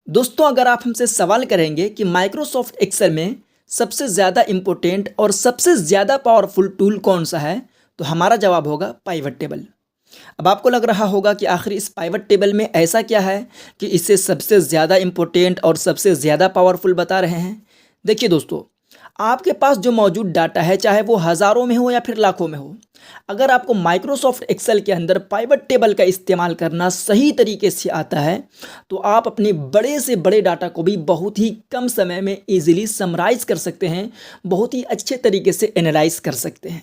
दोस्तों, अगर आप हमसे सवाल करेंगे कि माइक्रोसॉफ्ट एक्सेल में सबसे ज़्यादा इम्पोर्टेंट और सबसे ज़्यादा पावरफुल टूल कौन सा है, तो हमारा जवाब होगा पाइवट टेबल। अब आपको लग रहा होगा कि आखिर इस पाइवट टेबल में ऐसा क्या है कि इसे सबसे ज़्यादा इम्पोर्टेंट और सबसे ज़्यादा पावरफुल बता रहे हैं। देखिए दोस्तों, आपके पास जो मौजूद डाटा है, चाहे वो हज़ारों में हो या फिर लाखों में हो, अगर आपको माइक्रोसॉफ्ट एक्सेल के अंदर पाइवट टेबल का इस्तेमाल करना सही तरीके से आता है, तो आप अपने बड़े से बड़े डाटा को भी बहुत ही कम समय में इजीली समराइज कर सकते हैं, बहुत ही अच्छे तरीके से एनालाइज कर सकते हैं।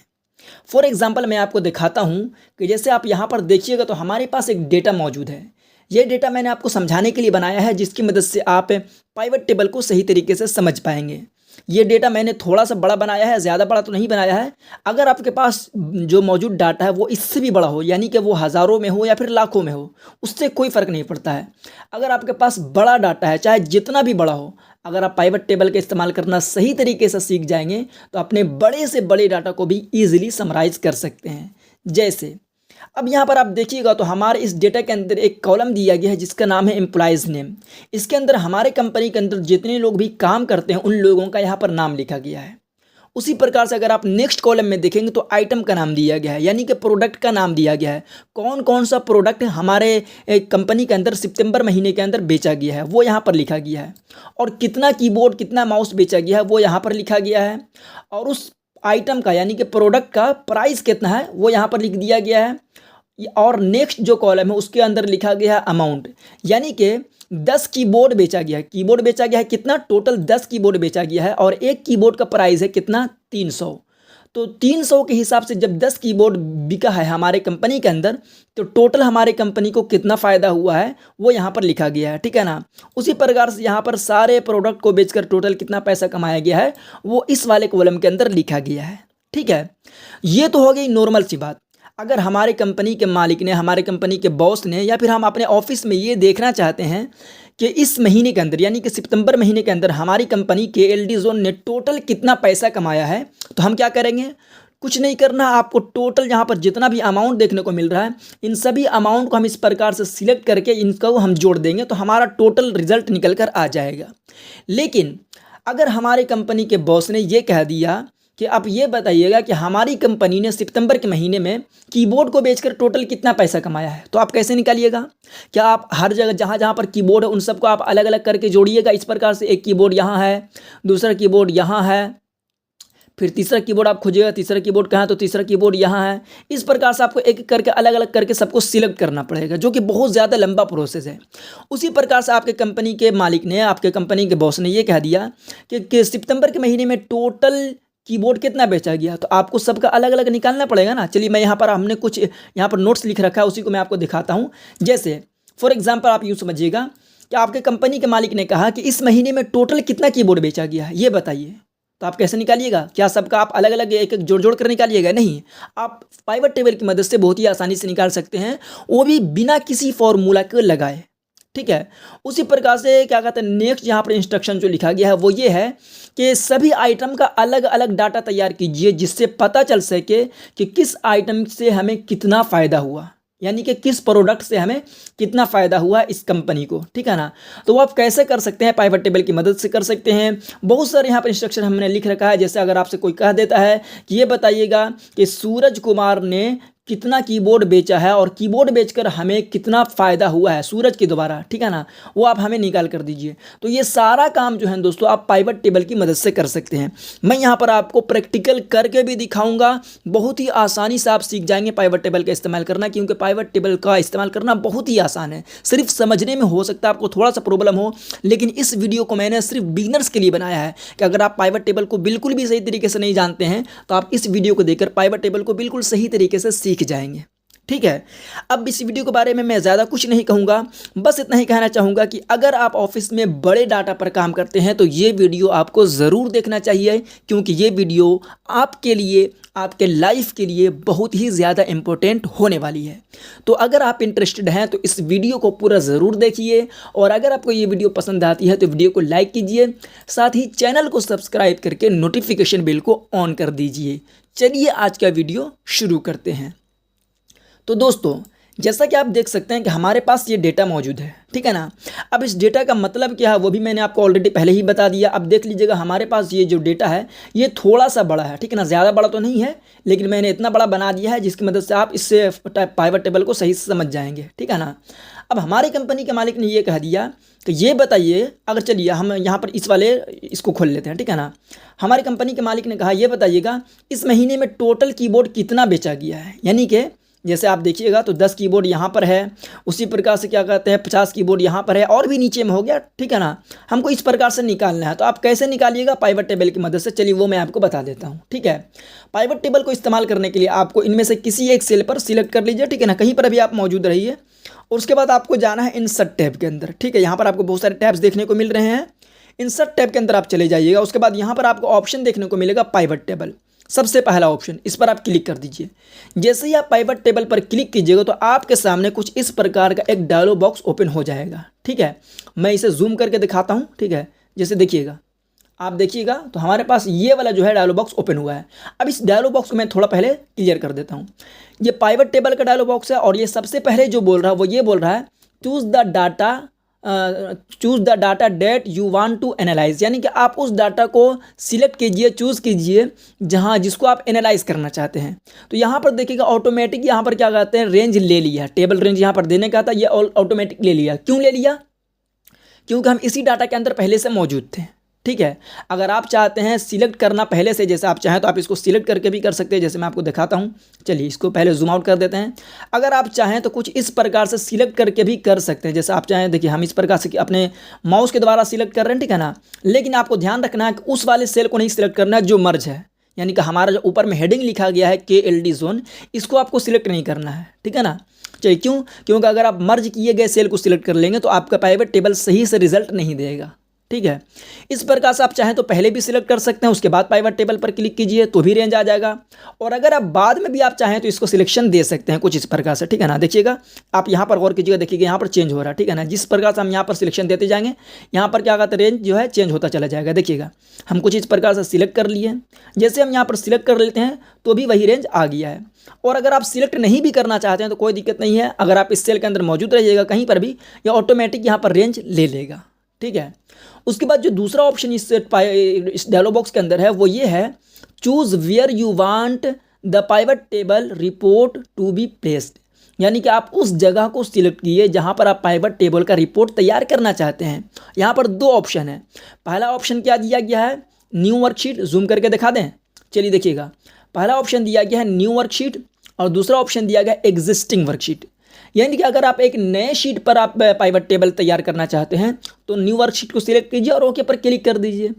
फॉर एग्जाम्पल मैं आपको दिखाता हूँ कि जैसे आप यहाँ पर देखिएगा तो हमारे पास एक डेटा मौजूद है। ये डेटा मैंने आपको समझाने के लिए बनाया है, जिसकी मदद से आप पाइवट टेबल को सही तरीके से समझ पाएंगे। ये डेटा मैंने थोड़ा सा बड़ा बनाया है, ज़्यादा बड़ा तो नहीं बनाया है। अगर आपके पास जो मौजूद डाटा है वो इससे भी बड़ा हो, यानी कि वो हज़ारों में हो या फिर लाखों में हो, उससे कोई फ़र्क नहीं पड़ता है। अगर आपके पास बड़ा डाटा है, चाहे जितना भी बड़ा हो, अगर आप पाइवट टेबल का इस्तेमाल करना सही तरीके से सीख जाएंगे तो अपने बड़े से बड़े डाटा को भी ईजिली समराइज कर सकते हैं। जैसे अब यहाँ पर आप देखिएगा तो हमारे इस डेटा के अंदर एक कॉलम दिया गया है जिसका नाम है एम्प्लॉयज़ नेम। इसके अंदर हमारे कंपनी के अंदर जितने लोग भी काम करते हैं उन लोगों का यहाँ पर नाम लिखा गया है। उसी प्रकार से अगर आप नेक्स्ट कॉलम में देखेंगे तो आइटम का नाम दिया गया है, यानी कि प्रोडक्ट का नाम दिया गया है। कौन कौन सा प्रोडक्ट हमारे कंपनी के अंदर सितंबर महीने के अंदर बेचा गया है वो यहाँ पर लिखा गया है, और कितना कीबोर्ड कितना माउस बेचा गया है वो यहाँ पर लिखा गया है, और उस आइटम का यानी कि प्रोडक्ट का प्राइस कितना है वो यहाँ पर लिख दिया गया है। और नेक्स्ट जो कॉलम है उसके अंदर लिखा गया है अमाउंट, यानी कि 10 कीबोर्ड बेचा गया है। कीबोर्ड बेचा गया है कितना, टोटल 10 कीबोर्ड बेचा गया है, और एक कीबोर्ड का प्राइस है कितना, 300। तो 300 के हिसाब से जब 10 कीबोर्ड बिका है हमारे कंपनी के अंदर, तो टोटल हमारे कंपनी को कितना फ़ायदा हुआ है वो यहाँ पर लिखा गया है, ठीक है ना। उसी प्रकार से यहाँ पर सारे प्रोडक्ट को बेचकर टोटल कितना पैसा कमाया गया है वो इस वाले कॉलम के अंदर लिखा गया है, ठीक है। ये तो हो गई नॉर्मल सी बात। अगर हमारे कंपनी के मालिक ने, हमारे कंपनी के बॉस ने, या फिर हम अपने ऑफिस में ये देखना चाहते हैं कि इस महीने के अंदर यानी कि सितंबर महीने के अंदर हमारी कंपनी के एलडी जोन ने टोटल कितना पैसा कमाया है, तो हम क्या करेंगे, कुछ नहीं करना। आपको टोटल यहाँ पर जितना भी अमाउंट देखने को मिल रहा है, इन सभी अमाउंट को हम इस प्रकार से सिलेक्ट करके इनको हम जोड़ देंगे तो हमारा टोटल रिजल्ट निकल कर आ जाएगा। लेकिन अगर हमारे कंपनी के बॉस ने ये कह दिया कि आप ये बताइएगा कि हमारी कंपनी ने सितंबर के महीने में कीबोर्ड को बेचकर टोटल कितना पैसा कमाया है, तो आप कैसे निकालिएगा। क्या आप हर जगह जहाँ जहाँ पर कीबोर्ड है उन सबको आप अलग अलग करके जोड़िएगा इस प्रकार से, एक कीबोर्ड यहाँ है, दूसरा कीबोर्ड यहाँ है, फिर तीसरा कीबोर्ड आप खोजिएगा, तीसरा कीबोर्ड कहाँ है तो तीसरा कीबोर्ड यहाँ है। इस प्रकार से आपको एक एक करके अलग अलग करके सबको सिलेक्ट करना पड़ेगा, जो कि बहुत ज़्यादा लंबा प्रोसेस है। उसी प्रकार से आपके कंपनी के मालिक ने, आपके कंपनी के बॉस ने ये कह दिया कि सितंबर के महीने में टोटल कीबोर्ड कितना बेचा गया, तो आपको सबका अलग अलग निकालना पड़ेगा ना। चलिए मैं यहाँ पर, हमने कुछ यहाँ पर नोट्स लिख रखा है, उसी को मैं आपको दिखाता हूँ। जैसे फॉर एग्जांपल आप यूँ समझिएगा कि आपके कंपनी के मालिक ने कहा कि इस महीने में टोटल कितना कीबोर्ड बेचा गया है ये बताइए, तो आप कैसे निकालिएगा। क्या सबका आप अलग अलग एक एक जोड़ जोड़ कर निकालिएगा, नहीं। आप पाइवट टेबल की मदद से बहुत ही आसानी से निकाल सकते हैं, वो भी बिना किसी फॉर्मूला के लगाए, ठीक है। उसी प्रकार से क्या कहते हैं, नेक्स्ट यहाँ पर इंस्ट्रक्शन जो लिखा गया है वो ये है कि सभी आइटम का अलग अलग डाटा तैयार कीजिए, जिससे पता चल सके कि किस आइटम से हमें कितना फ़ायदा हुआ, यानी कि किस प्रोडक्ट से हमें कितना फ़ायदा हुआ इस कंपनी को, ठीक है ना। तो वो आप कैसे कर सकते हैं, पाइवट टेबल की मदद से कर सकते हैं। बहुत सारे यहाँ पर इंस्ट्रक्शन हमने लिख रखा है। जैसे अगर आपसे कोई कह देता है कि ये बताइएगा कि सूरज कुमार ने कितना कीबोर्ड बेचा है और कीबोर्ड बेचकर हमें कितना फ़ायदा हुआ है सूरज के द्वारा, ठीक है ना, वो आप हमें निकाल कर दीजिए। तो ये सारा काम जो है दोस्तों आप पाइवट टेबल की मदद से कर सकते हैं। मैं यहाँ पर आपको प्रैक्टिकल करके भी दिखाऊंगा, बहुत ही आसानी से आप सीख जाएंगे पाइवट टेबल का इस्तेमाल करना, क्योंकि पाइवट टेबल का इस्तेमाल करना बहुत ही आसान है। सिर्फ समझने में हो सकता है आपको थोड़ा सा प्रॉब्लम हो, लेकिन इस वीडियो को मैंने सिर्फ बिगिनर्स के लिए बनाया है कि अगर आप पाइवट टेबल को बिल्कुल भी सही तरीके से नहीं जानते हैं तो आप इस वीडियो को देखकर पाइवट टेबल को बिल्कुल सही तरीके से सीख जाएंगे, ठीक है। अब इस वीडियो के बारे में मैं ज़्यादा कुछ नहीं कहूँगा, बस इतना ही कहना चाहूँगा कि अगर आप ऑफिस में बड़े डाटा पर काम करते हैं तो ये वीडियो आपको ज़रूर देखना चाहिए, क्योंकि ये वीडियो आपके लिए, आपके लाइफ के लिए बहुत ही ज़्यादा इम्पोर्टेंट होने वाली है। तो अगर आप इंटरेस्टेड हैं तो इस वीडियो को पूरा ज़रूर देखिए, और अगर आपको ये वीडियो पसंद आती है तो वीडियो को लाइक कीजिए, साथ ही चैनल को सब्सक्राइब करके नोटिफिकेशन बेल को ऑन कर दीजिए। चलिए आज का वीडियो शुरू करते हैं। तो दोस्तों, जैसा कि आप देख सकते हैं कि हमारे पास ये डेटा मौजूद है, ठीक है ना। अब इस डेटा का मतलब क्या है वो भी मैंने आपको ऑलरेडी पहले ही बता दिया। अब देख लीजिएगा हमारे पास ये जो डेटा है ये थोड़ा सा बड़ा है, ठीक है ना, ज़्यादा बड़ा तो नहीं है, लेकिन मैंने इतना बड़ा बना दिया है जिसकी मदद से आप इससे पाइवट टेबल को सही से समझ जाएंगे, ठीक है ना। अब हमारी कंपनी के मालिक ने ये कह दिया कि ये बताइए, अगर चलिए हम यहाँ पर इस वाले इसको खोल लेते हैं, ठीक है ना। हमारी कंपनी के मालिक ने कहा ये बताइएगा इस महीने में टोटल कीबोर्ड कितना बेचा गया है, यानी कि जैसे आप देखिएगा तो 10 कीबोर्ड यहाँ पर है, उसी प्रकार से क्या कहते हैं 50 कीबोर्ड यहाँ पर है और भी नीचे में हो गया, ठीक है ना। हमको इस प्रकार से निकालना है, तो आप कैसे निकालिएगा, पाइवट टेबल की मदद से। चलिए वो मैं आपको बता देता हूँ, ठीक है। पाइवट टेबल को इस्तेमाल करने के लिए आपको इनमें से किसी एक सेल पर सिलेक्ट कर लीजिए, ठीक है ना, कहीं पर भी आप मौजूद रहिए। और उसके बाद आपको जाना है इंसर्ट टैब के अंदर, ठीक है। यहाँ पर आपको बहुत सारे टैब्स देखने को मिल रहे हैं, इंसर्ट टैब के अंदर आप चले जाइएगा। उसके बाद यहाँ पर आपको ऑप्शन देखने को मिलेगा पाइवट टेबल, सबसे पहला ऑप्शन, इस पर आप क्लिक कर दीजिए। जैसे ही आप पाइवट टेबल पर क्लिक कीजिएगा तो आपके सामने कुछ इस प्रकार का एक डायलॉग बॉक्स ओपन हो जाएगा, ठीक है। मैं इसे जूम करके दिखाता हूँ, ठीक है। जैसे देखिएगा, आप देखिएगा तो हमारे पास ये वाला जो है डायलॉग बॉक्स ओपन हुआ है। अब इस डायलॉग बॉक्स को मैं थोड़ा पहले क्लियर कर देता हूँ। ये पाइवट टेबल का डायलॉग बॉक्स है और ये सबसे पहले जो बोल रहा है वो ये बोल रहा है choose the data date you want to analyse, यानी कि आप उस डाटा को सिलेक्ट कीजिए, चूज़ कीजिए जिसको आप एनालाइज करना चाहते हैं। तो यहाँ पर देखिएगा ऑटोमेटिक यहाँ पर क्या कहते हैं रेंज ले लिया, टेबल रेंज यहाँ पर देने का था, ये ऑटोमेटिक ले लिया। क्यों ले लिया? क्योंकि हम इसी डाटा के अंदर पहले से मौजूद थे, ठीक है। अगर आप चाहते हैं सिलेक्ट करना पहले से, जैसे आप चाहें तो आप इसको सिलेक्ट करके भी कर सकते हैं, जैसे मैं आपको दिखाता हूं। चलिए इसको पहले जूम आउट कर देते हैं। अगर आप चाहें तो कुछ इस प्रकार से सिलेक्ट करके भी कर सकते हैं, जैसे आप चाहें। देखिए हम इस प्रकार से अपने माउस के द्वारा सिलेक्ट कर रहे हैं, ठीक है ना। लेकिन आपको ध्यान रखना है कि उस वाले सेल को नहीं सिलेक्ट करना है जो मर्ज है, यानी कि हमारा जो ऊपर में हेडिंग लिखा गया है KLD जोन, इसको आपको सिलेक्ट नहीं करना है, ठीक है ना। चलिए क्यों? क्योंकि अगर आप मर्ज किए गए सेल को सिलेक्ट कर लेंगे तो आपका पाइवट टेबल सही से रिजल्ट नहीं देगा, ठीक है। इस प्रकार से आप चाहें तो पहले भी सिलेक्ट कर सकते हैं, उसके बाद पाइवट टेबल पर क्लिक कीजिए तो भी रेंज आ जाएगा। और अगर आप बाद में भी आप चाहें तो इसको सिलेक्शन दे सकते हैं कुछ इस प्रकार से, ठीक है ना। देखिएगा आप यहाँ पर गौर कीजिएगा, देखिएगा यहाँ पर चेंज हो रहा है, ठीक है ना। जिस प्रकार से हम यहाँ पर सिलेक्शन देते जाएंगे यहाँ पर क्या कहते हैं रेंज जो है चेंज होता चला जाएगा। देखिएगा हम कुछ इस प्रकार से सिलेक्ट कर लिए, जैसे हम यहाँ पर सिलेक्ट कर लेते हैं तो भी वही रेंज आ गया है। और अगर आप सिलेक्ट नहीं भी करना चाहते हैं तो कोई दिक्कत नहीं है, अगर आप इस सेल के अंदर मौजूद रहिएगा कहीं पर भी, ये ऑटोमेटिक यहाँ पर रेंज ले लेगा, ठीक है। उसके बाद जो दूसरा ऑप्शन इस डायलॉग बॉक्स के अंदर है वो ये है choose where you want the pivot table report to be placed, यानी कि आप उस जगह को सिलेक्ट कीजिए जहां पर आप पाइवट टेबल का रिपोर्ट तैयार करना चाहते हैं। यहाँ पर दो ऑप्शन है। पहला ऑप्शन क्या दिया गया है, न्यू वर्कशीट, जूम करके दिखा दें। चलिए देखिएगा, पहला ऑप्शन दिया गया है न्यू वर्कशीट और दूसरा ऑप्शन दिया गया एग्जिस्टिंग वर्कशीट, यानी कि अगर आप एक नए शीट पर आप पाइवट टेबल तैयार करना चाहते हैं तो न्यू वर्कशीट को सिलेक्ट कीजिए और ओके पर क्लिक कर दीजिए।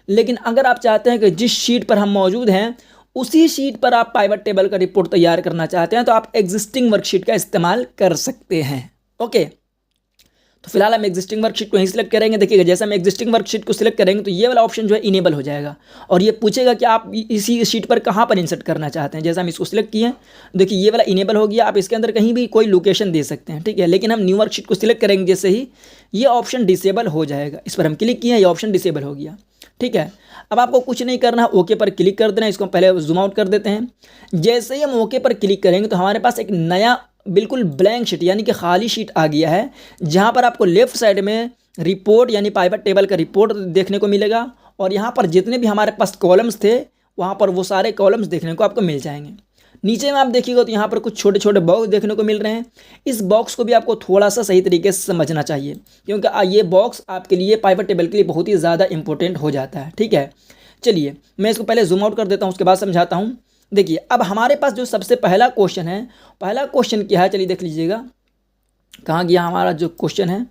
लेकिन अगर आप चाहते हैं कि जिस शीट पर हम मौजूद हैं उसी शीट पर आप पाइवट टेबल का रिपोर्ट तैयार करना चाहते हैं तो आप एग्जिस्टिंग वर्कशीट का इस्तेमाल कर सकते हैं, ओके। तो फिलहाल हम एग्जिस्टिंग वर्कशीट को ही सिलेक्ट करेंगे। देखिएगा जैसे हम एग्जिस्टिंग वर्कशीट को सिलेक्ट करेंगे तो ये वाला ऑप्शन जो है इनेबल हो जाएगा और ये पूछेगा कि आप इसी शीट पर कहाँ पर इंसर्ट करना चाहते हैं। जैसे हम इसको सिलेक्ट किए, देखिए ये वाला इनेबल हो गया, आप इसके अंदर कहीं भी कोई लोकेशन दे सकते हैं, ठीक है। लेकिन हम न्यू वर्कशीट को सिलेक्ट करेंगे जैसे ही ये ऑप्शन डिसेबल हो जाएगा। इस पर हम क्लिक किए, ये ऑप्शन डिसेबल हो गया, ठीक है। अब आपको कुछ नहीं करना, ओके पर क्लिक कर देना। इसको पहले जूम आउट कर देते हैं। जैसे ही हम ओके पर क्लिक करेंगे तो हमारे पास एक नया बिल्कुल ब्लैंक शीट यानी कि खाली शीट आ गया है, जहां पर आपको लेफ्ट साइड में रिपोर्ट यानी पाइवट टेबल का रिपोर्ट देखने को मिलेगा और यहाँ पर जितने भी हमारे पास कॉलम्स थे वहाँ पर वो सारे कॉलम्स देखने को आपको मिल जाएंगे। नीचे में आप देखिएगा तो यहाँ पर कुछ छोटे छोटे बॉक्स देखने को मिल रहे हैं। इस बॉक्स को भी आपको थोड़ा सा सही तरीके से समझना चाहिए क्योंकि ये बॉक्स आपके लिए पाइवट टेबल के लिए बहुत ही ज़्यादा इंपॉर्टेंट हो जाता है, ठीक है। चलिए मैं इसको पहले जूम आउट कर देता हूँ, उसके बाद समझाता हूँ। देखिए अब हमारे पास जो सबसे पहला क्वेश्चन है, पहला क्वेश्चन क्या है, चलिए देख लीजिएगा कहाँ गया हमारा जो क्वेश्चन है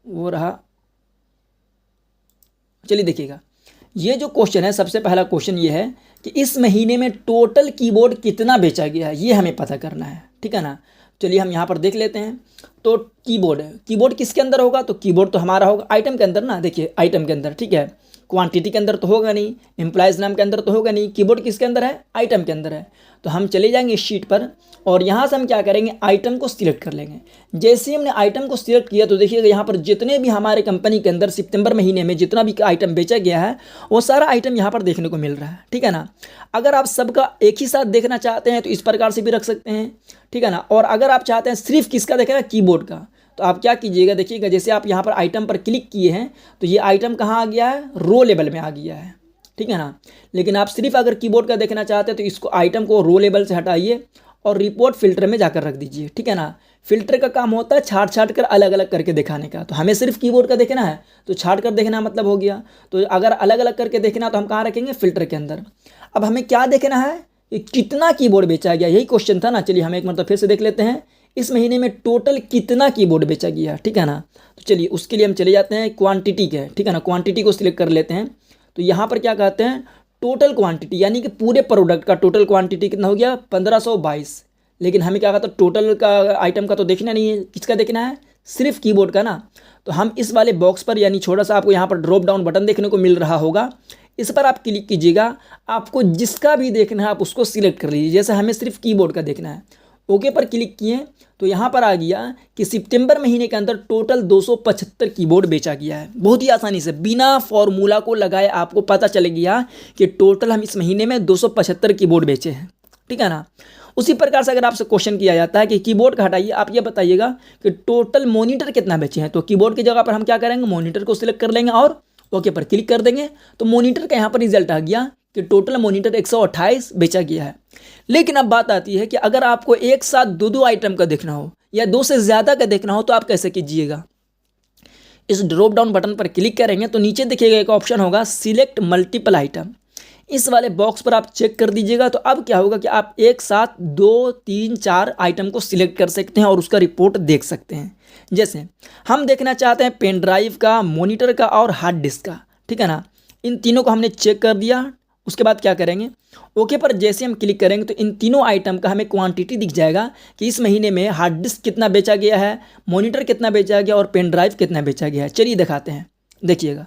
वो रहा। चलिए देखिएगा ये जो क्वेश्चन है, सबसे पहला क्वेश्चन ये है कि इस महीने में टोटल कीबोर्ड कितना बेचा गया है, ये हमें पता करना है, ठीक है ना। चलिए हम यहाँ पर देख लेते हैं। तो कीबोर्ड है, कीबोर्ड किसके अंदर होगा, तो कीबोर्ड तो हमारा होगा आइटम के अंदर ना, देखिए आइटम के अंदर, ठीक है, क्वांटिटी के अंदर तो होगा नहीं, एम्प्लॉयज़ नाम के अंदर तो होगा नहीं, कीबोर्ड किसके अंदर है, आइटम के अंदर है। तो हम चले जाएंगे इस शीट पर और यहाँ से हम क्या करेंगे, आइटम को सिलेक्ट कर लेंगे। जैसे ही हमने आइटम को सिलेक्ट किया तो देखिएगा यहाँ पर जितने भी हमारे कंपनी के अंदर सितंबर महीने में जितना भी आइटम बेचा गया है वो सारा आइटम यहाँ पर देखने को मिल रहा है, ठीक है ना। अगर आप सबका एक ही साथ देखना चाहते हैं तो इस प्रकार से भी रख सकते हैं, ठीक है ना। और अगर आप चाहते हैं सिर्फ किसका देखेगा, कीबोर्ड का, तो आप क्या कीजिएगा, देखिएगा जैसे आप यहाँ पर आइटम पर क्लिक किए हैं तो ये आइटम कहाँ आ गया है, रो लेवल में आ गया है, ठीक है ना। लेकिन आप सिर्फ अगर कीबोर्ड का देखना चाहते हैं तो इसको आइटम को रो लेवल से हटाइए और रिपोर्ट फिल्टर में जाकर रख दीजिए, ठीक है ना। फिल्टर का काम होता है छाट छाट कर अलग अलग करके दिखाने का, तो हमें सिर्फ कीबोर्ड का देखना है तो छाट कर देखना मतलब हो गया। तो अगर अलग अलग करके देखना तो हम कहाँ रखेंगे, फिल्टर के अंदर। अब हमें क्या देखना है कि कितना कीबोर्ड बेचा गया, यही क्वेश्चन था ना। चलिए हम एक मतलब फिर से देख लेते हैं, इस महीने में टोटल कितना कीबोर्ड बेचा गया, ठीक है ना। तो चलिए उसके लिए हम चले जाते हैं क्वांटिटी के, ठीक है ना, क्वांटिटी को सिलेक्ट कर लेते हैं। तो यहाँ पर क्या कहते हैं, टोटल क्वांटिटी, यानी कि पूरे प्रोडक्ट का टोटल क्वांटिटी कितना हो गया, 1522। लेकिन हमें क्या कहता है, टोटल का आइटम का तो देखना नहीं है, किसका देखना है, सिर्फ कीबोर्ड का ना। तो हम इस वाले बॉक्स पर, यानी छोटा सा आपको यहाँ पर ड्रॉप डाउन बटन देखने को मिल रहा होगा, इस पर आप क्लिक कीजिएगा। आपको जिसका भी देखना है आप उसको सिलेक्ट कर लीजिए। जैसे हमें सिर्फ कीबोर्ड का देखना है, ओके पर क्लिक किए तो यहाँ पर आ गया कि सितंबर महीने के अंदर टोटल 275 कीबोर्ड बेचा गया है। बहुत ही आसानी से बिना फॉर्मूला को लगाए आपको पता चल गया कि टोटल हम इस महीने में 275 कीबोर्ड बेचे हैं, ठीक है ना। उसी प्रकार से अगर आपसे क्वेश्चन किया जाता है कि कीबोर्ड का हटाइए, आप ये बताइएगा कि टोटल मॉनिटर कितना बेचे हैं, तो कीबोर्ड की जगह पर हम क्या करेंगे, मॉनिटर को सिलेक्ट कर लेंगे और ओके पर क्लिक कर देंगे। तो मॉनिटर का यहाँ पर रिजल्ट आ गया कि टोटल मॉनिटर 128 बेचा गया है। लेकिन अब बात आती है कि अगर आपको एक साथ दो दो आइटम का देखना हो या दो से ज़्यादा का देखना हो तो आप कैसे कीजिएगा। इस ड्रॉप डाउन बटन पर क्लिक करेंगे तो नीचे देखिएगा एक ऑप्शन होगा सिलेक्ट मल्टीपल आइटम, इस वाले बॉक्स पर आप चेक कर दीजिएगा। तो अब क्या होगा कि आप एक साथ 2, 3, 4 आइटम को सिलेक्ट कर सकते हैं और उसका रिपोर्ट देख सकते हैं। जैसे हम देखना चाहते हैं पेन ड्राइव का, मॉनिटर का और हार्ड डिस्क का, ठीक है ना। इन तीनों को हमने चेक कर दिया। उसके बाद क्या करेंगे, ओके पर जैसे हम क्लिक करेंगे तो इन तीनों आइटम का हमें क्वांटिटी दिख जाएगा कि इस महीने में हार्ड डिस्क कितना बेचा गया है, मॉनिटर कितना बेचा गया और पेन ड्राइव कितना बेचा गया है। चलिए दिखाते हैं, देखिएगा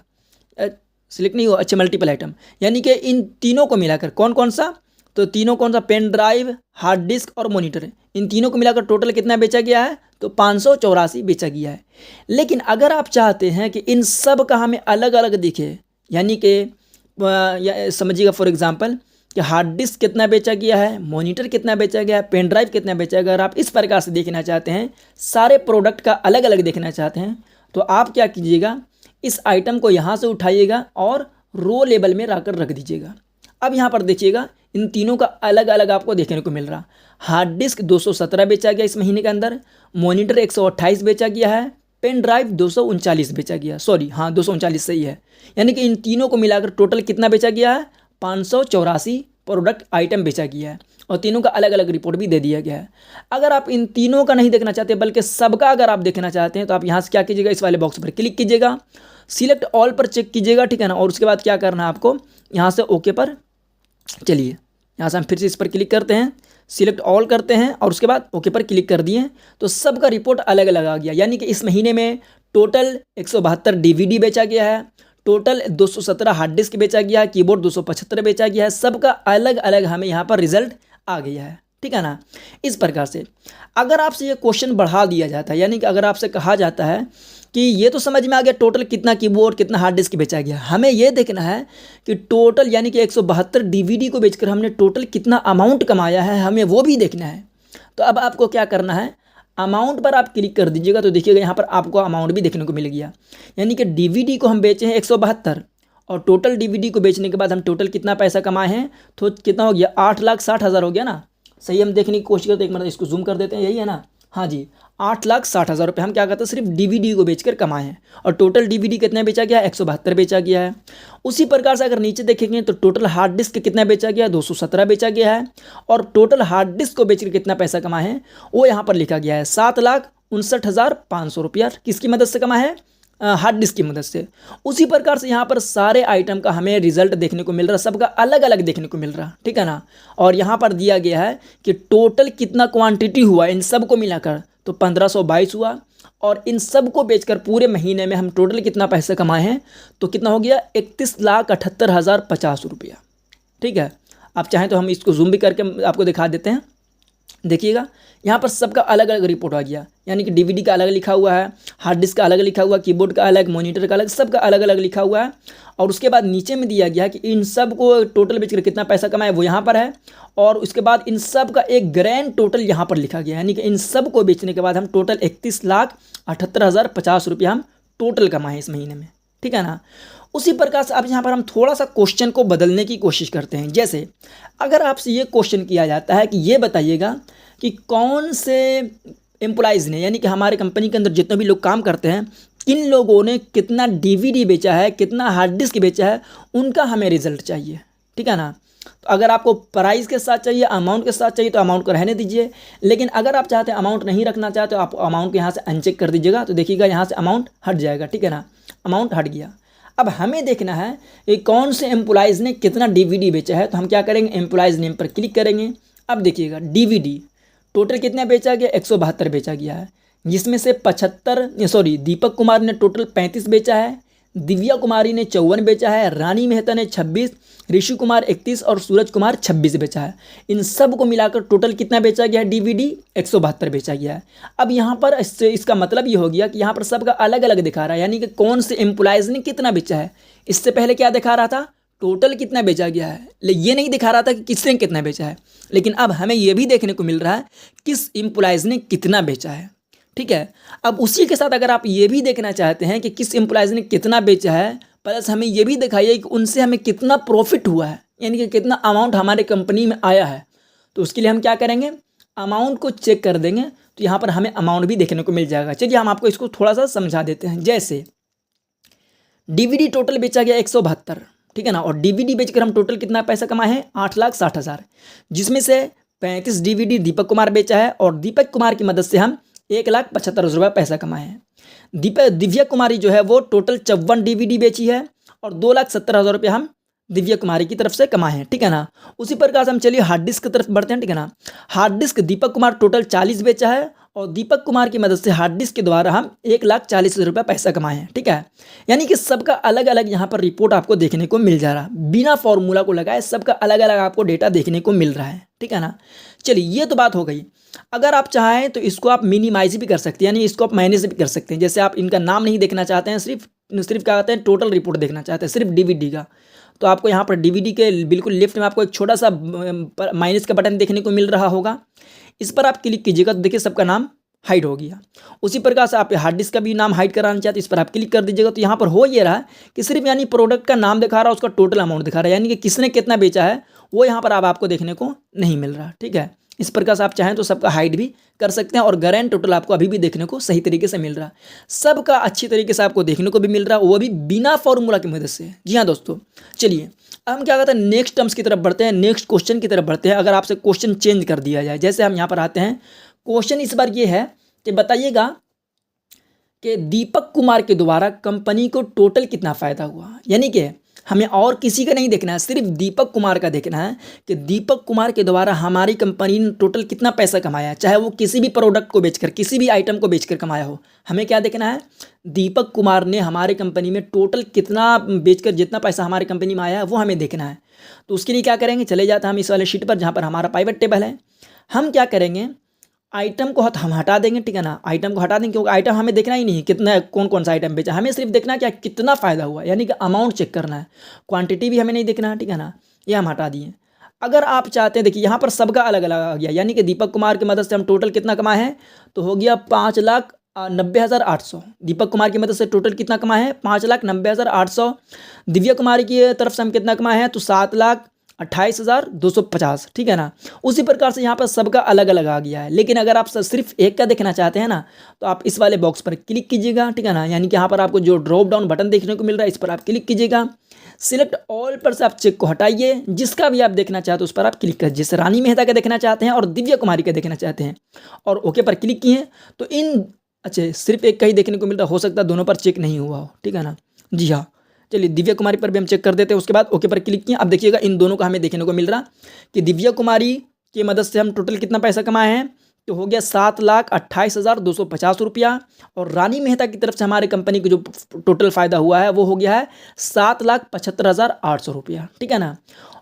सिलेक्ट नहीं हुआ, अच्छा मल्टीपल आइटम, यानी कि इन तीनों को मिलाकर कौन कौन सा, तो तीनों कौन सा, पेन ड्राइव, हार्ड डिस्क और मॉनिटर, इन तीनों को मिलाकर टोटल कितना बेचा गया है, तो 584 बेचा गया है। लेकिन अगर आप चाहते हैं कि इन सब का हमें अलग अलग दिखे, यानी कि समझिएगा फॉर एग्जांपल कि हार्ड डिस्क कितना बेचा गया है, मॉनिटर कितना बेचा गया है, पेन ड्राइव कितना बेचा गया, अगर आप इस प्रकार से देखना चाहते हैं, सारे प्रोडक्ट का अलग अलग देखना चाहते हैं, तो आप क्या कीजिएगा, इस आइटम को यहाँ से उठाइएगा और रो लेवल में लाकर रख दीजिएगा। अब यहाँ पर देखिएगा इन तीनों का अलग अलग आपको देखने को मिल रहा। हार्ड डिस्क 217 बेचा गया इस महीने के अंदर, मॉनिटर 128 बेचा गया है, पेन ड्राइव 239 बेचा गया, सॉरी हाँ 239 सही है। यानी कि इन तीनों को मिलाकर टोटल कितना बेचा गया है, 584 प्रोडक्ट आइटम बेचा गया है और तीनों का अलग अलग रिपोर्ट भी दे दिया गया है। अगर आप इन तीनों का नहीं देखना चाहते बल्कि सबका अगर आप देखना चाहते हैं तो आप यहाँ से क्या कीजिएगा, इस वाले बॉक्स पर क्लिक कीजिएगा, सिलेक्ट ऑल पर चेक कीजिएगा, ठीक है ना। और उसके बाद क्या करना है आपको, यहाँ से ओके पर, चलिए यहाँ से हम फिर से इस पर क्लिक करते हैं, सिलेक्ट ऑल करते हैं और उसके बाद ओके पर क्लिक कर दिए तो सबका रिपोर्ट अलग अलग आ गया। यानी कि इस महीने में टोटल 172 DVD बेचा गया है, टोटल 217 हार्ड डिस्क बेचा गया है, कीबोर्ड 275 बेचा गया है, सबका अलग अलग हमें यहाँ पर रिजल्ट आ गया है, ठीक है ना। इस प्रकार से अगर आपसे ये क्वेश्चन बढ़ा दिया जाता है, यानी कि अगर आपसे कहा जाता है कि ये तो समझ में आ गया टोटल कितना कीबोर्ड कितना हार्ड डिस्क बेचा गया, हमें ये देखना है कि टोटल यानी कि 172 DVD को बेचकर हमने टोटल कितना अमाउंट कमाया है, हमें वो भी देखना है। तो अब आपको क्या करना है, अमाउंट पर आप क्लिक कर दीजिएगा तो देखिएगा यहाँ पर आपको अमाउंट भी देखने को मिल गया। यानी कि DVD को हम बेचे हैं 172 और टोटल DVD को बेचने के बाद हम टोटल कितना पैसा कमाए हैं, तो कितना हो गया, 8,60,000 हो गया ना। सही हम देखने की कोशिश करते हैं, एक मिनट इसको जूम कर देते हैं, यही है ना, हाँ जी 8,60,000 रुपये हम क्या कहते हैं सिर्फ DVD को बेचकर कमाए हैं। और टोटल DVD कितना बेचा गया है, 172 बेचा गया है। उसी प्रकार से अगर नीचे देखेंगे तो टोटल हार्ड डिस्क कितना बेचा गया, 217 बेचा गया है। और टोटल हार्ड डिस्क को बेचकर कितना पैसा कमाए हैं वो यहाँ पर लिखा गया है, 7,59,500 रुपया किसकी मदद से कमाए हैं, हार्ड डिस्क की मदद से। उसी प्रकार से यहाँ पर सारे आइटम का हमें रिजल्ट देखने को मिल रहा, सबका अलग अलग देखने को मिल रहा, ठीक है ना। और यहाँ पर दिया गया है कि टोटल कितना क्वांटिटी हुआ इन सब को मिलाकर, तो 1522 हुआ। और इन सब को बेचकर पूरे महीने में हम टोटल कितना पैसा कमाए हैं, तो कितना हो गया 31,78,050 रुपया। ठीक है, आप चाहें तो हम इसको जूम भी करके आपको दिखा देते हैं। देखिएगा यहाँ पर सबका अलग अलग रिपोर्ट आ गया, यानी कि डीवीडी का अलग लिखा हुआ है, हार्ड डिस्क का अलग लिखा हुआ, कीबोर्ड का अलग, मॉनिटर का अलग, सबका अलग अलग लिखा हुआ है। और उसके बाद नीचे में दिया गया कि इन सब को टोटल बेचकर कितना पैसा कमाए वो यहाँ पर है। और उसके बाद इन सब का एक ग्रैंड टोटल यहाँ पर लिखा गया, यानी कि इन सब को बेचने के बाद हम टोटल 31,78,050 रुपया हम टोटल कमाए इस महीने में। ठीक है ना। उसी प्रकार से अब यहाँ पर हम थोड़ा सा क्वेश्चन को बदलने की कोशिश करते हैं। जैसे अगर आपसे ये क्वेश्चन किया जाता है कि ये बताइएगा कि कौन से एम्प्लॉइज़ ने, यानी कि हमारे कंपनी के अंदर जितने भी लोग काम करते हैं, किन लोगों ने कितना डीवीडी बेचा है, कितना हार्ड डिस्क बेचा है, उनका हमें रिजल्ट चाहिए। ठीक है ना। तो अगर आपको प्राइस के साथ चाहिए, अमाउंट के साथ चाहिए, तो अमाउंट को रहने दीजिए। लेकिन अगर आप चाहते हैं अमाउंट नहीं रखना चाहते, तो आप अमाउंट को यहाँ से अनचेक कर दीजिएगा, तो देखिएगा यहाँ से अमाउंट हट जाएगा। ठीक है ना, अमाउंट हट गया। अब हमें देखना है कि कौन से एम्प्लॉइज़ ने कितना डीवीडी बेचा है। तो हम क्या करेंगे, एम्प्लॉइज़ नेम पर क्लिक करेंगे। अब देखिएगा डीवीडी टोटल कितना बेचा गया, 172 बेचा गया है, जिसमें से दीपक कुमार ने टोटल 35 बेचा है, दिव्या कुमारी ने 54 बेचा है, रानी मेहता ने 26, ऋषि कुमार 31 और सूरज कुमार 26 बेचा है। इन सब को मिलाकर टोटल कितना बेचा गया है, डीवीडी 172 बेचा गया है। अब यहाँ पर इसका मतलब ये हो गया कि यहाँ पर सबका अलग अलग दिखा रहा है, यानी कि कौन से एम्प्लॉइज़ ने कितना बेचा है। इससे पहले क्या दिखा रहा था, टोटल कितना बेचा गया है, ये नहीं दिखा रहा था कि किसने कितना बेचा है। लेकिन अब हमें ये भी देखने को मिल रहा है किस एम्प्लॉइज़ ने कितना बेचा है। ठीक है। अब उसी के साथ अगर आप ये भी देखना चाहते हैं कि किस एम्प्लॉइज़ ने कितना बेचा है, प्लस हमें ये भी दिखाइए कि उनसे हमें कितना प्रॉफिट हुआ है, यानी कि कितना अमाउंट हमारे कंपनी में आया है, तो उसके लिए हम क्या करेंगे, अमाउंट को चेक कर देंगे। तो यहाँ पर हमें अमाउंट भी देखने को मिल जाएगा। चलिए हम आपको इसको थोड़ा सा समझा देते हैं। जैसे डीवीडी टोटल बेचा गया 172, ठीक है ना, और डीवीडी बेचकर हम टोटल कितना पैसा कमाए हैं, 8,60,000, जिसमें से 35 डीवीडी दीपक कुमार बेचा है, और दीपक कुमार की मदद से हम 1,75,000 रुपये पैसा कमाए हैं। दिव्या कुमारी जो है वो टोटल 54 डीवीडी बेची है, और 2,70,000 रुपये हम दिव्या कुमारी की तरफ से कमाए हैं। ठीक है ना। उसी प्रकार से हम चलिए हार्ड डिस्क की तरफ बढ़ते हैं। ठीक है ना। Hard disk Deepak Kumar total 40 बेचा है, और दीपक कुमार की मदद से हार्ड डिस्क के द्वारा हम 1,40,000 रुपये पैसा कमाए हैं। ठीक है। यानी कि सबका अलग अलग यहाँ पर रिपोर्ट आपको देखने को मिल जा रहा है, बिना फॉर्मूला को लगाए सबका अलग अलग आपको डेटा देखने को मिल रहा है। ठीक है ना। चलिए ये तो बात हो गई। अगर आप चाहें तो इसको आप मिनिमाइज भी कर सकते हैं, यानी इसको आप मैनेज भी कर सकते हैं। जैसे आप इनका नाम नहीं देखना चाहते हैं, सिर्फ क्या कहते हैं, टोटल रिपोर्ट देखना चाहते हैं, सिर्फ डीवीडी का, तो आपको यहाँ पर डीवीडी के बिल्कुल लेफ्ट में आपको एक छोटा सा माइनस का बटन देखने को मिल रहा होगा। इस पर आप क्लिक कीजिएगा तो देखिए सबका नाम हाइड हो गया। उसी प्रकार से आप हार्ड डिस्क का भी नाम हाइड कराना चाहते हैं, इस पर आप क्लिक कर दीजिएगा तो यहाँ पर हो ये रहा कि सिर्फ यानी प्रोडक्ट का नाम दिखा रहा है, उसका टोटल अमाउंट दिखा रहा है, यानी कि किसने कितना बेचा है वो यहाँ पर आपको देखने को नहीं मिल रहा। ठीक है। इस प्रकार से आप चाहें तो सबका हाइड भी कर सकते हैं, और ग्रैंड टोटल आपको अभी भी देखने को सही तरीके से मिल रहा है, सबका अच्छी तरीके से आपको देखने को भी मिल रहा है, वो भी बिना फॉर्मूला की मदद से। जी हाँ दोस्तों, चलिए अब हम क्या कहते हैं, नेक्स्ट टर्म्स की तरफ बढ़ते हैं, नेक्स्ट क्वेश्चन की तरफ बढ़ते हैं। अगर आपसे क्वेश्चन चेंज कर दिया जाए, जैसे हम यहाँ पर आते हैं, क्वेश्चन इस बार ये है कि बताइएगा कि दीपक कुमार के द्वारा कंपनी को टोटल कितना फ़ायदा हुआ। यानी कि हमें और किसी का नहीं देखना है, सिर्फ दीपक कुमार का देखना है कि दीपक कुमार के द्वारा हमारी कंपनी ने टोटल कितना पैसा कमाया है, चाहे वो किसी भी प्रोडक्ट को बेचकर, किसी भी आइटम को बेचकर कमाया हो। हमें क्या देखना है, दीपक कुमार ने हमारी कंपनी में टोटल कितना बेचकर जितना पैसा हमारी कंपनी में आया है वो हमें देखना है। तो उसके लिए क्या करेंगे, चले जाते हैं हम इस वाले शीट पर जहाँ पर हमारा पाइवट टेबल है। हम क्या करेंगे, आइटम को हम हटा देंगे। ठीक है ना, आइटम को हटा देंगे क्योंकि आइटम हमें देखना ही नहीं है कितना, कौन कौन सा आइटम बेचा, हमें सिर्फ देखना है क्या कितना फ़ायदा हुआ, यानी कि अमाउंट चेक करना है, क्वांटिटी भी हमें नहीं देखना है। ठीक है ना, ये हम हटा दिए। अगर आप चाहते हैं, देखिए यहाँ पर सबका अलग अलग आ गया, यानी कि दीपक कुमार की मदद से हम टोटल कितना कमाए हैं, तो हो गया 5,90,800। दीपक कुमार की मदद से टोटल कितना कमाए हैं, 5,90,800। दिव्या कुमारी की तरफ से हम कितना कमाए हैं, तो 7,28,250। ठीक है ना। उसी प्रकार से यहाँ पर सबका अलग अलग आ गया है। लेकिन अगर आप सिर्फ एक का देखना चाहते हैं ना, तो आप इस वाले बॉक्स पर क्लिक कीजिएगा। ठीक है ना, यानी कि यहाँ पर आपको जो ड्रॉप डाउन बटन देखने को मिल रहा है, इस पर आप क्लिक कीजिएगा। सिलेक्ट ऑल पर से आप चेक को हटाइए, जिसका भी आप देखना चाहते हैं उस पर आप क्लिक करिए। जैसे रानी मेहता का देखना चाहते हैं और दिव्या कुमारी का देखना चाहते हैं, और ओके पर क्लिक किए तो अच्छा सिर्फ एक का ही देखने को मिल रहा, हो सकता है दोनों पर चेक नहीं हुआ हो। ठीक है ना। जी हाँ, चलिए दिव्या कुमारी पर भी हम चेक कर देते हैं, उसके बाद ओके पर क्लिक किए। अब देखिएगा इन दोनों का हमें देखने को मिल रहा कि दिव्या कुमारी की मदद से हम टोटल कितना पैसा कमाए हैं, तो हो गया 7,28,250 रुपया। और रानी मेहता की तरफ से हमारे कंपनी को जो टोटल फ़ायदा हुआ है वो हो गया है 7,75,800 रुपया, ठीक है ना।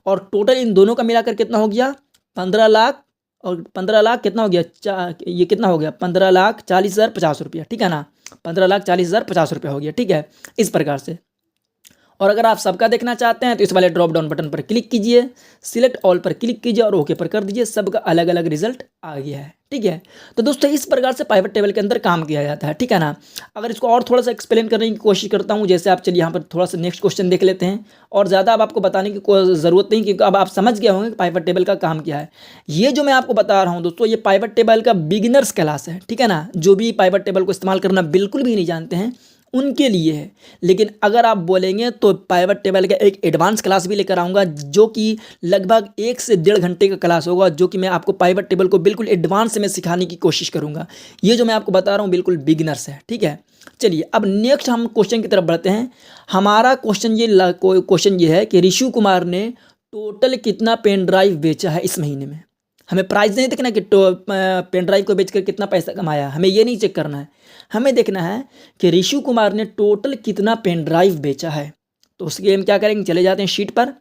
और टोटल इन दोनों का मिलाकर कितना हो गया 15 लाख, और 15 लाख कितना हो गया ये कितना हो गया 15,40,50 रुपया, ठीक है ना। 15,40,50 रुपया हो गया, ठीक है, इस प्रकार से। और अगर आप सबका देखना चाहते हैं तो इस वाले ड्रॉप डाउन बटन पर क्लिक कीजिए, सिलेक्ट ऑल पर क्लिक कीजिए और ओके पर कर दीजिए। सबका अलग अलग रिजल्ट आ गया है, ठीक है। तो दोस्तों इस प्रकार से पाइवट टेबल के अंदर काम किया जाता है, ठीक है ना। अगर इसको और थोड़ा सा एक्सप्लेन करने की कोशिश करता हूँ, जैसे आप चलिए यहाँ पर थोड़ा सा नेक्स्ट क्वेश्चन देख लेते हैं। और ज़्यादा अब आपको बताने की कोई ज़रूरत नहीं, क्योंकि अब आप समझ गए होंगे कि पाइवट टेबल का काम क्या है। ये जो मैं आपको बता रहा हूँ दोस्तों, ये पाइवट टेबल का बिगिनर्स क्लास है, ठीक है ना। जो भी पाइवट टेबल को इस्तेमाल करना बिल्कुल भी नहीं जानते हैं उनके लिए है। लेकिन अगर आप बोलेंगे तो पाइवट टेबल का एक एडवांस क्लास भी लेकर आऊँगा, जो कि लगभग 1 से 1.5 घंटे का क्लास होगा, जो कि मैं आपको पाइवट टेबल को बिल्कुल एडवांस में सिखाने की कोशिश करूँगा। ये जो मैं आपको बता रहा हूँ बिल्कुल बिगिनर्स है, ठीक है। चलिए अब नेक्स्ट हम क्वेश्चन की तरफ बढ़ते हैं। हमारा क्वेश्चन ये है कि ऋषि कुमार ने टोटल कितना पेन ड्राइव बेचा है इस महीने में। हमें प्राइस नहीं देखना कि पेन ड्राइव को बेचकर कितना पैसा कमाया, हमें ये नहीं चेक करना है। हमें देखना है कि ऋषि कुमार ने टोटल कितना पेन ड्राइव बेचा है। तो उसके लिए हम क्या करेंगे, चले जाते हैं शीट पर,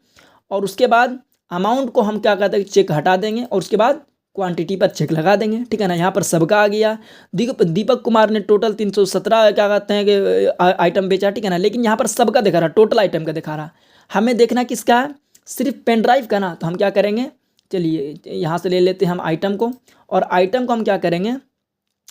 और उसके बाद अमाउंट को हम क्या कहते हैं चेक हटा देंगे, और उसके बाद क्वांटिटी पर चेक लगा देंगे, ठीक है ना। यहाँ पर सबका आ गया। दीपक कुमार ने टोटल 317 क्या कहते हैं कि आइटम बेचा, ठीक है ना। लेकिन यहाँ पर सबका दिखा रहा, टोटल आइटम का दिखा रहा। हमें देखना किसका है, सिर्फ पेन ड्राइव का ना। तो हम क्या करेंगे, चलिए यहाँ से ले लेते हैं हम आइटम को, और आइटम को हम क्या करेंगे,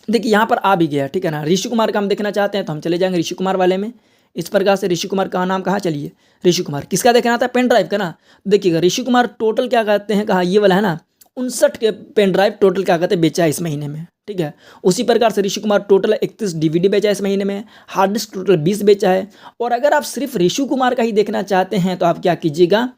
देखिए यहाँ पर आ भी गया, ठीक है ना। ऋषि कुमार का हम देखना चाहते हैं तो हम चले जाएंगे ऋषि कुमार वाले में। इस प्रकार से ऋषि कुमार का नाम कहाँ, चलिए ऋषि कुमार किसका देखना था, पेन ड्राइव का ना। देखिएगा ऋषि कुमार टोटल क्या कहते हैं, कहाँ ये वाला है ना, 59 के पेन ड्राइव टोटल क्या कहते हैं बेचा है इस महीने में, ठीक है। उसी प्रकार से ऋषि कुमार टोटल 31 DVD बेचा है इस महीने में। हार्ड डिस्क टोटल 20 बेचा है। और अगर आप सिर्फ ऋषि कुमार का ही देखना चाहते हैं तो आप क्या कीजिएगा,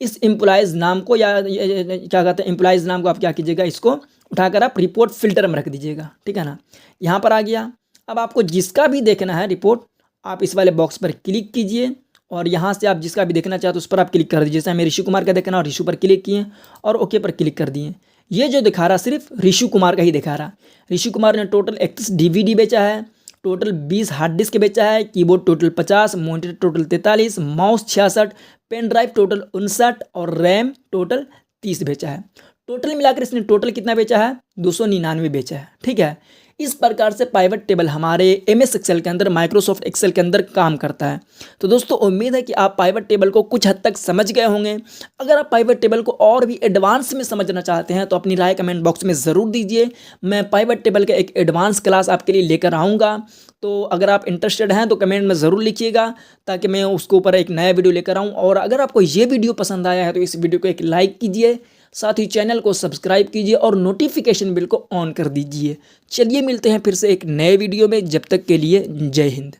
इस एम्प्लॉयज़ नाम को या क्या कहते हैं एम्प्लॉयज़ नाम को आप क्या कीजिएगा, इसको उठाकर आप रिपोर्ट फिल्टर में रख दीजिएगा, ठीक है ना। यहाँ पर आ गया। अब आपको जिसका भी देखना है रिपोर्ट, आप इस वाले बॉक्स पर क्लिक कीजिए, और यहाँ से आप जिसका भी देखना चाहते हो उस पर आप क्लिक कर दीजिए। जैसे हमें ऋषि कुमार का देखना, और ऋषि पर क्लिक किए और ओके पर क्लिक कर दिए। ये जो दिखा रहा सिर्फ ऋषि कुमार का ही दिखा रहा। ऋषि कुमार ने टोटल 31 DVD बेचा है, टोटल 20 हार्ड डिस्क बेचा है, keyboard total 50, monitor total 43, mouse 66, pen drive total 59 और रैम टोटल 30 बेचा है। टोटल मिलाकर इसने टोटल कितना बेचा है, 299 बेचा है, ठीक है। इस प्रकार से पाइवट टेबल हमारे MS एक्सेल के अंदर, माइक्रोसॉफ्ट एक्सेल के अंदर काम करता है। तो दोस्तों उम्मीद है कि आप पाइवट टेबल को कुछ हद तक समझ गए होंगे। अगर आप पाइवट टेबल को और भी एडवांस में समझना चाहते हैं तो अपनी राय कमेंट बॉक्स में ज़रूर दीजिए। मैं पाइवट टेबल का एक एडवांस क्लास आपके लिए लेकर आऊँगा। तो अगर आप इंटरेस्टेड हैं तो कमेंट में ज़रूर लिखिएगा, ताकि मैं उसके ऊपर एक नया वीडियो लेकर आऊँ। और अगर आपको ये वीडियो पसंद आया है तो इस वीडियो को एक लाइक कीजिए, साथ ही चैनल को सब्सक्राइब कीजिए और नोटिफिकेशन बिल को ऑन कर दीजिए। चलिए मिलते हैं फिर से एक नए वीडियो में, जब तक के लिए जय हिंद।